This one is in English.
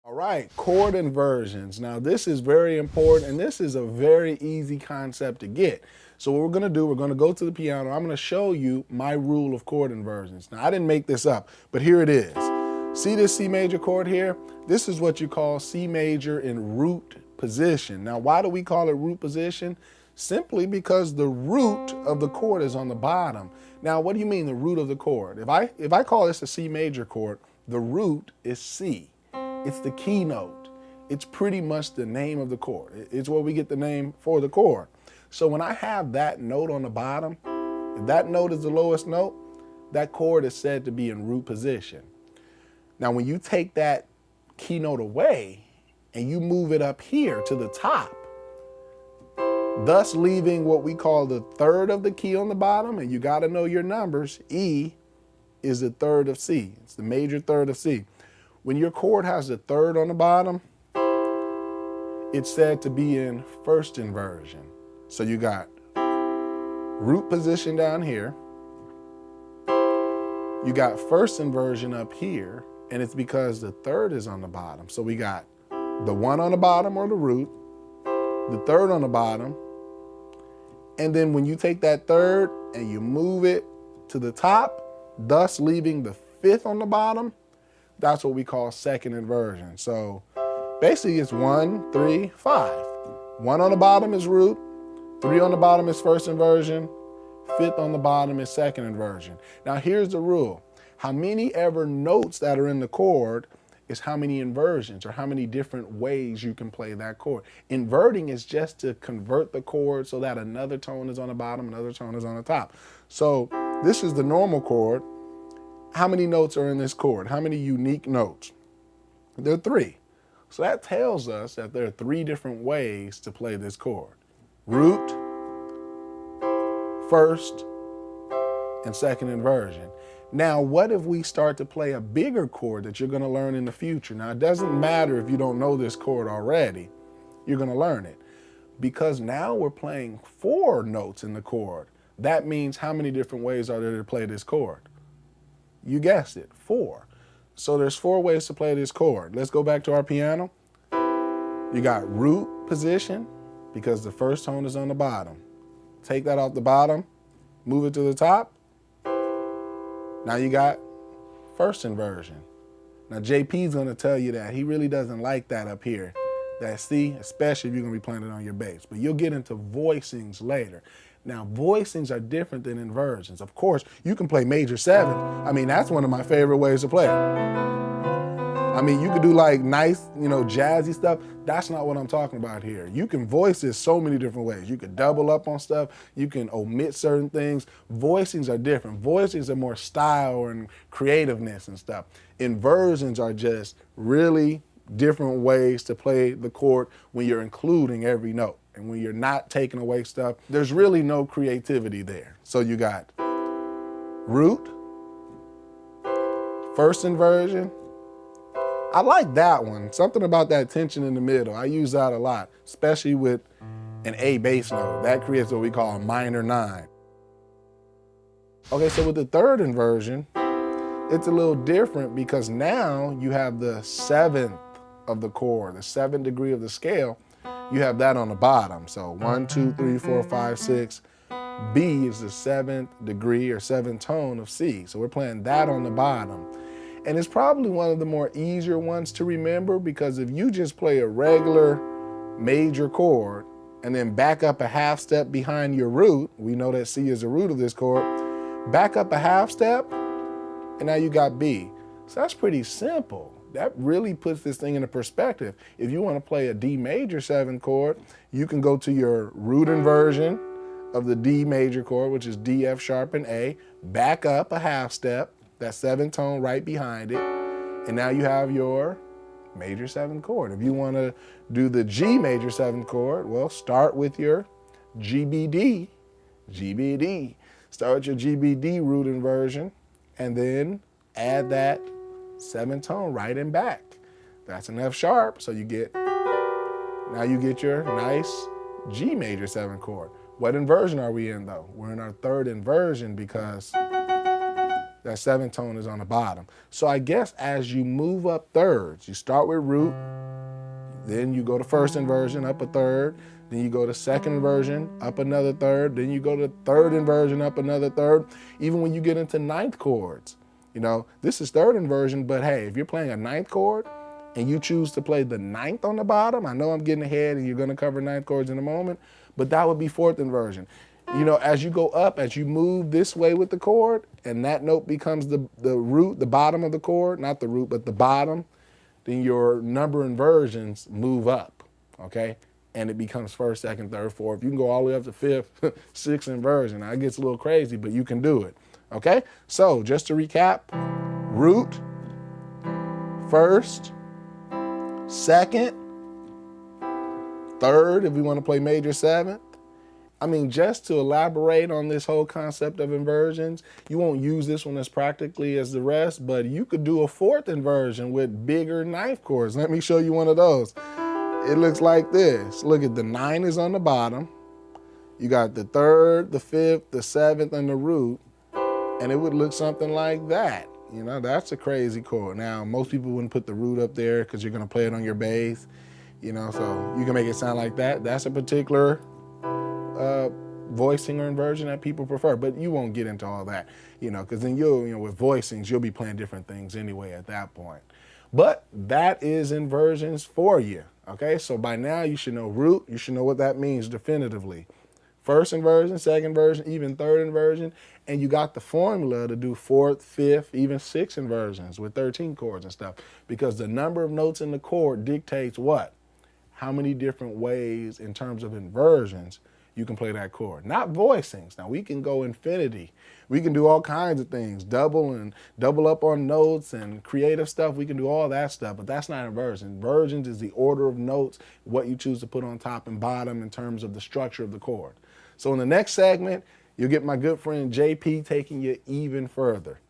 All right, chord inversions. Now this is very important and this is a very easy concept to get. So what we're gonna do, we're gonna go to the piano. I'm gonna show you my rule of chord inversions. Now I didn't make this up, but here it is. See this C major chord here? This is what you call C major in root position. Now why do we call it root position? Simply because the root of the chord is on the bottom. Now what do you mean the root of the chord? If I call this a C major chord, the root is C. It's the keynote. It's pretty much the name of the chord. It's where we get the name for the chord. So when I have that note on the bottom, if that note is the lowest note, that chord is said to be in root position. Now when you take that keynote away and you move it up here to the top, thus leaving what we call the third of the key on the bottom, and you got to know your numbers, E is the third of C. It's the major third of C. When your chord has the third on the bottom, it's said to be in first inversion. So you got root position down here, you got first inversion up here, and it's because the third is on the bottom. So we got the one on the bottom or the root, the third on the bottom, and then when you take that third and you move it to the top, thus leaving the fifth on the bottom, that's what we call second inversion. So basically it's 1, 3, 5. 1 on the bottom is root, 3 on the bottom is first inversion, 5th on the bottom is second inversion. Now here's the rule. How many ever notes that are in the chord is how many inversions or how many different ways you can play that chord. Inverting is just to convert the chord so that another tone is on the bottom, another tone is on the top. So this is the normal chord. How many notes are in this chord? How many unique notes? There are 3. So that tells us that there are 3 different ways to play this chord. Root, first, and second inversion. Now, what if we start to play a bigger chord that you're gonna learn in the future? Now, it doesn't matter if you don't know this chord already, you're gonna learn it. Because now we're playing 4 notes in the chord. That means how many different ways are there to play this chord? You guessed it, 4. So there's 4 ways to play this chord. Let's go back to our piano. You got root position because the first tone is on the bottom. Take that off the bottom, move it to the top. Now you got first inversion. Now JP's gonna tell you that he really doesn't like that up here. That C, especially if you're gonna be playing it on your bass. But you'll get into voicings later. Now, voicings are different than inversions. Of course, you can play major 7. I mean, that's one of my favorite ways to play it. I mean, you could do like nice, jazzy stuff. That's not what I'm talking about here. You can voice this so many different ways. You could double up on stuff. You can omit certain things. Voicings are different. Voicings are more style and creativeness and stuff. Inversions are just really different ways to play the chord when you're including every note. And when you're not taking away stuff, there's really no creativity there. So you got root, first inversion. I like that one. Something about that tension in the middle. I use that a lot, especially with an A bass note. That creates what we call a minor 9. Okay, so with the third inversion, it's a little different because now you have the 7th of the chord, the 7th degree of the scale. You have that on the bottom. So 1, 2, 3, 4, 5, 6. B is the 7th degree or 7th tone of C. So we're playing that on the bottom. And it's probably one of the more easier ones to remember because if you just play a regular major chord and then back up a half step behind your root, we know that C is the root of this chord, back up a half step, and now you got B. So that's pretty simple. That really puts this thing into perspective. If you want to play a D major 7 chord, you can go to your root inversion of the D major chord, which is D, F sharp, and A, back up a half step, that 7th tone right behind it, and now you have your major 7 chord. If you want to do the G major 7 chord, well, start with your GBD. Start with your GBD root inversion, and then add that 7th tone right in back. That's an F sharp, so now you get your nice G major 7 chord. What inversion are we in though? We're in our third inversion because that seventh tone is on the bottom. So I guess as you move up thirds, you start with root, then you go to first inversion, up a third, then you go to second inversion, up another third, then you go to third inversion, up another third. Even when you get into ninth chords, you know, this is third inversion, but hey, if you're playing a ninth chord and you choose to play the ninth on the bottom, I know I'm getting ahead and you're gonna cover ninth chords in a moment, but that would be fourth inversion. You know, as you go up, as you move this way with the chord, and that note becomes the root, the bottom of the chord, not the root, but the bottom, then your number inversions move up, okay? And it becomes first, second, third, fourth. You can go all the way up to fifth, sixth inversion. Now it gets a little crazy, but you can do it, okay? So just to recap, root, first, second, third, if we want to play major seventh. I mean, just to elaborate on this whole concept of inversions, you won't use this one as practically as the rest, but you could do a fourth inversion with bigger ninth chords. Let me show you one of those. It looks like this. Look at the 9 is on the bottom. You got the third, the fifth, the seventh, and the root, and it would look something like that. You know, that's a crazy chord. Now, most people wouldn't put the root up there because you're gonna play it on your bass, you know, so you can make it sound like that. That's a particular voicing or inversion that people prefer, but you won't get into all that, you know, because then with voicings, you'll be playing different things anyway at that point. But that is inversions for you, okay? So by now you should know root, you should know what that means definitively. First inversion, second inversion, even third inversion, and you got the formula to do fourth, fifth, even sixth inversions with 13 chords and stuff, because the number of notes in the chord dictates what? How many different ways in terms of inversions you can play that chord. Not voicings. Now we can go infinity. We can do all kinds of things, double up on notes and creative stuff. We can do all that stuff, but that's not inversion. Inversions is the order of notes, what you choose to put on top and bottom in terms of the structure of the chord. So in the next segment, you'll get my good friend JP taking you even further.